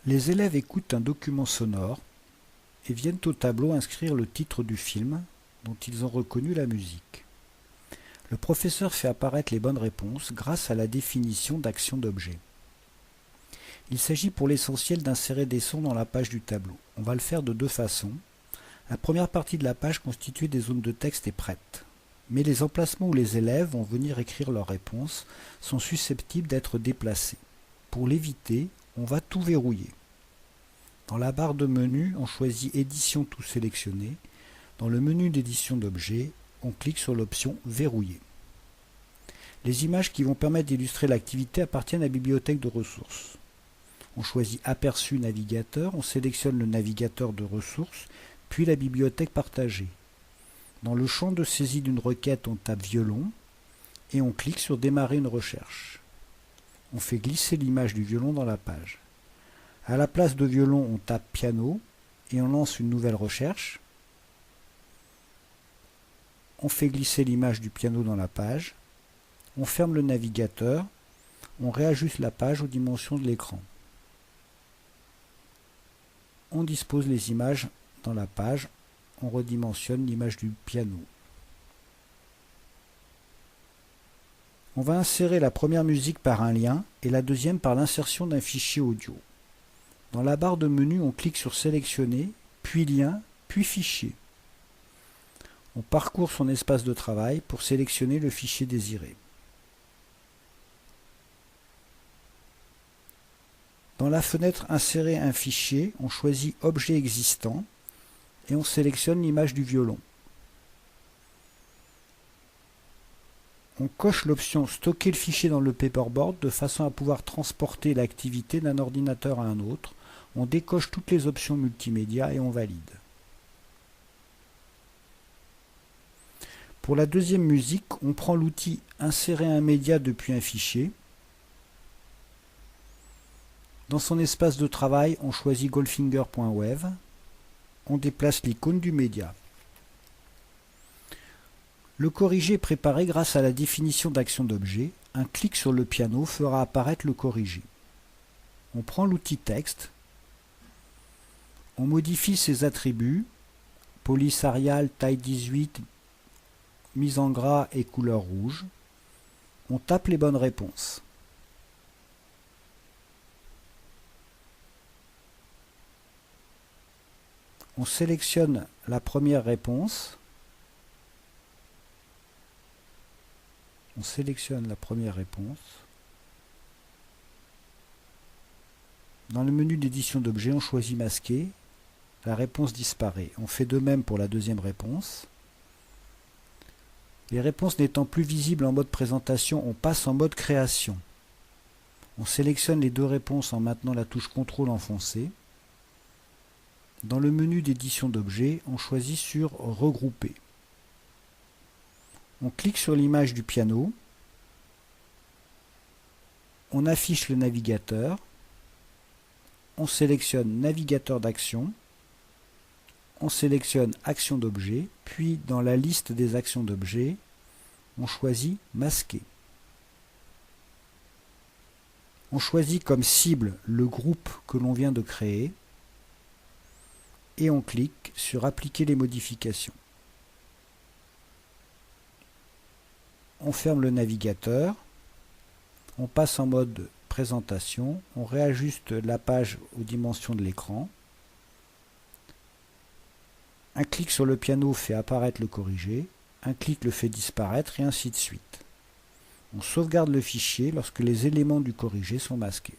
Les élèves écoutent un document sonore et viennent au tableau inscrire le titre du film dont ils ont reconnu la musique. Le professeur fait apparaître les bonnes réponses grâce à la définition d'action d'objet. Il s'agit pour l'essentiel d'insérer des sons dans la page du tableau. On va le faire de deux façons. La première partie de la page constituée des zones de texte est prête. Mais les emplacements où les élèves vont venir écrire leurs réponses sont susceptibles d'être déplacés. Pour l'éviter, on va tout verrouiller. Dans la barre de menu, on choisit Édition tout sélectionné. Dans le menu d'édition d'objets, on clique sur l'option Verrouiller. Les images qui vont permettre d'illustrer l'activité appartiennent à la bibliothèque de ressources. On choisit Aperçu navigateur, on sélectionne le navigateur de ressources, puis la bibliothèque partagée. Dans le champ de saisie d'une requête, on tape violon et on clique sur Démarrer une recherche. On fait glisser l'image du violon dans la page. À la place de violon, on tape piano et on lance une nouvelle recherche. On fait glisser l'image du piano dans la page. On ferme le navigateur. On réajuste la page aux dimensions de l'écran. On dispose les images dans la page. On redimensionne l'image du piano. On va insérer la première musique par un lien et la deuxième par l'insertion d'un fichier audio. Dans la barre de menu, on clique sur Sélectionner, puis Lien, puis Fichier. On parcourt son espace de travail pour sélectionner le fichier désiré. Dans la fenêtre Insérer un fichier, on choisit Objet existant et on sélectionne l'image du violon. On coche l'option Stocker le fichier dans le paperboard de façon à pouvoir transporter l'activité d'un ordinateur à un autre. On décoche toutes les options multimédia et on valide. Pour la deuxième musique, on prend l'outil Insérer un média depuis un fichier. Dans son espace de travail, on choisit goldfinger.wav. On déplace l'icône du média. Le corrigé est préparé grâce à la définition d'action d'objet. Un clic sur le piano fera apparaître le corrigé. On prend l'outil texte. On modifie ses attributs, police Arial, taille 18, mise en gras et couleur rouge. On tape les bonnes réponses. On sélectionne la première réponse. On sélectionne la première réponse. Dans le menu d'édition d'objets, on choisit Masquer. La réponse disparaît. On fait de même pour la deuxième réponse. Les réponses n'étant plus visibles en mode présentation, on passe en mode création. On sélectionne les deux réponses en maintenant la touche CTRL enfoncée. Dans le menu d'édition d'objets, on choisit sur Regrouper. On clique sur l'image du piano. On affiche le navigateur. On sélectionne Navigateur d'action. On sélectionne Action d'objet, puis dans la liste des actions d'objet, on choisit Masquer. On choisit comme cible le groupe que l'on vient de créer et on clique sur Appliquer les modifications. On ferme le navigateur, on passe en mode présentation, on réajuste la page aux dimensions de l'écran. Un clic sur le piano fait apparaître le corrigé, un clic le fait disparaître et ainsi de suite. On sauvegarde le fichier lorsque les éléments du corrigé sont masqués.